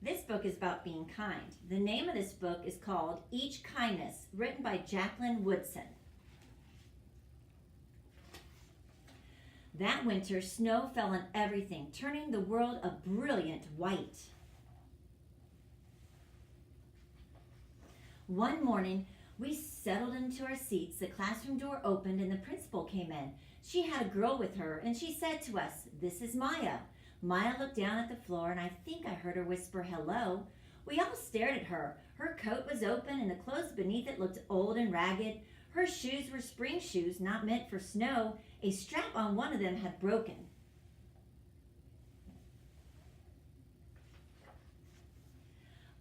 This book is about being kind. The name of this book is called Each Kindness, written by Jacqueline Woodson. That winter, snow fell on everything, turning the world a brilliant white. One morning, we settled into our seats. The classroom door opened and the principal came in. She had a girl with her and she said to us, "This is Maya." Maya looked down at the floor and I think I heard her whisper, "Hello." We all stared at her. Her coat was open and the clothes beneath it looked old and ragged. Her shoes were spring shoes, not meant for snow. A strap on one of them had broken.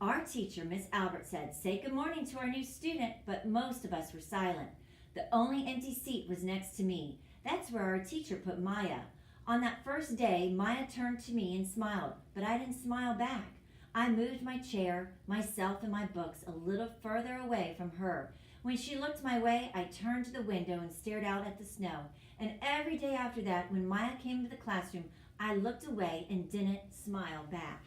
Our teacher, Miss Albert, said, "Say good morning to our new student," but most of us were silent. The only empty seat was next to me. That's where our teacher put Maya. On that first day, Maya turned to me and smiled, but I didn't smile back. I moved my chair, myself, and my books a little further away from her. When she looked my way, I turned to the window and stared out at the snow. And every day after that, when Maya came to the classroom, I looked away and didn't smile back.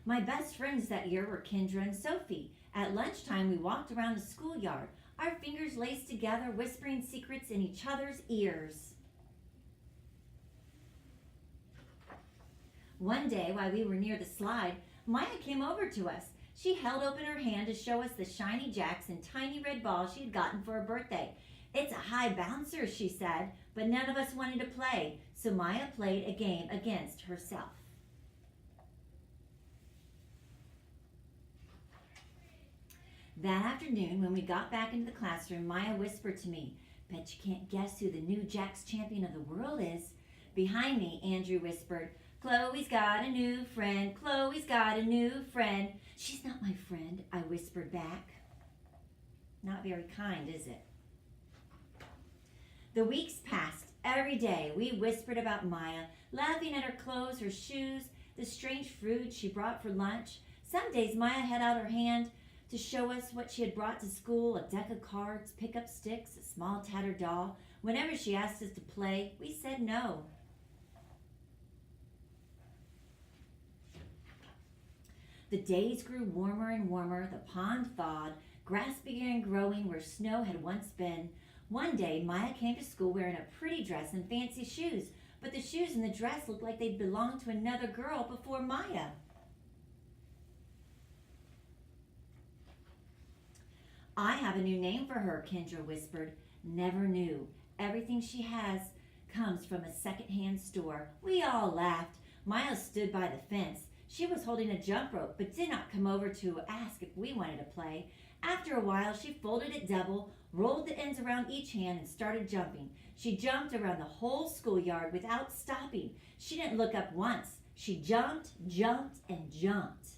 My best friends that year were Kendra and Sophie. At lunchtime, we walked around the schoolyard, our fingers laced together, whispering secrets in each other's ears. One day, while we were near the slide, Maya came over to us. She held open her hand to show us the shiny jacks and tiny red balls she had gotten for her birthday. "It's a high bouncer," she said, but none of us wanted to play, so Maya played a game against herself. That afternoon, when we got back into the classroom, Maya whispered to me, "Bet you can't guess who the new Jacks champion of the world is." Behind me, Andrew whispered, "Chloe's got a new friend. Chloe's got a new friend." "She's not my friend," I whispered back. Not very kind, is it? The weeks passed. Every day we whispered about Maya, laughing at her clothes, her shoes, the strange food she brought for lunch. Some days Maya held out her hand to show us what she had brought to school, a deck of cards, pick-up sticks, a small tattered doll. Whenever she asked us to play, we said no. The days grew warmer and warmer. The pond thawed. Grass began growing where snow had once been. One day, Maya came to school wearing a pretty dress and fancy shoes, but the shoes and the dress looked like they'd belonged to another girl before Maya. "I have a new name for her," Kendra whispered. "Never knew. Everything she has comes from a second-hand store." We all laughed. Maya stood by the fence. She was holding a jump rope, but did not come over to ask if we wanted to play. After a while, she folded it double, rolled the ends around each hand, and started jumping. She jumped around the whole schoolyard without stopping. She didn't look up once. She jumped, jumped, and jumped.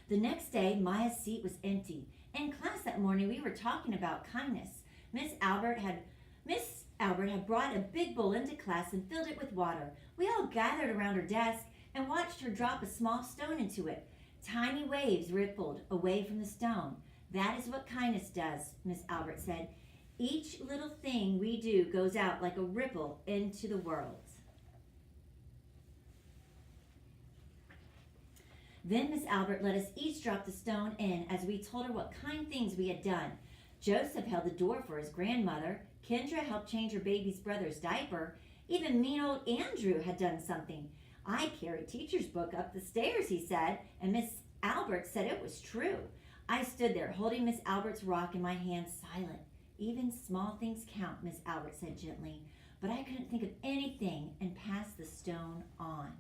The next day, Maya's seat was empty. In class that morning, we were talking about kindness. Miss Albert had brought a big bowl into class and filled it with water. We all gathered around her desk and watched her drop a small stone into it. Tiny waves rippled away from the stone. "That is what kindness does," Miss Albert said. "Each little thing we do goes out like a ripple into the world." Then Miss Albert let us each drop the stone in as we told her what kind things we had done. Joseph held the door for his grandmother. Kendra helped change her baby's brother's diaper. Even mean old Andrew had done something. "I carried teacher's book up the stairs," he said, and Miss Albert said it was true. I stood there holding Miss Albert's rock in my hand, silent. "Even small things count," Miss Albert said gently, but I couldn't think of anything and passed the stone on.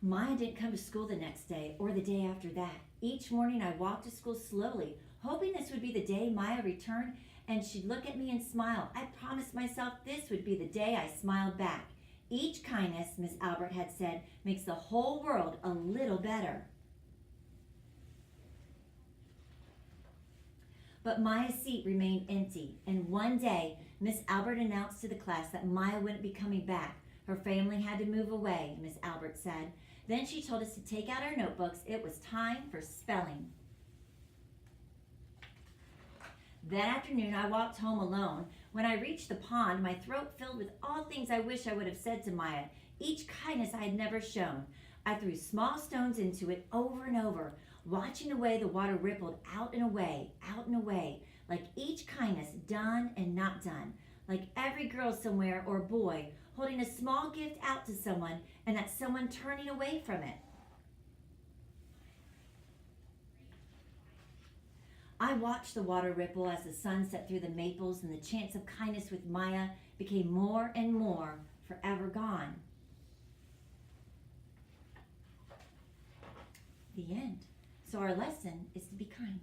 Maya didn't come to school the next day or the day after that. Each morning I walked to school slowly, hoping this would be the day Maya returned and she'd look at me and smile. I promised myself this would be the day I smiled back. Each kindness, Miss Albert had said, makes the whole world a little better. But Maya's seat remained empty, and one day Miss Albert announced to the class that Maya wouldn't be coming back. Her family had to move away, Miss Albert said. Then she told us to take out our notebooks. It was time for spelling. That afternoon, I walked home alone. When I reached the pond, my throat filled with all things I wish I would have said to Maya, each kindness I had never shown. I threw small stones into it over and over, watching the way the water rippled out and away, like each kindness done and not done, like every girl somewhere or boy holding a small gift out to someone and that someone turning away from it. I watched the water ripple as the sun set through the maples and the chance of kindness with Maya became more and more forever gone. The end. So our lesson is to be kind.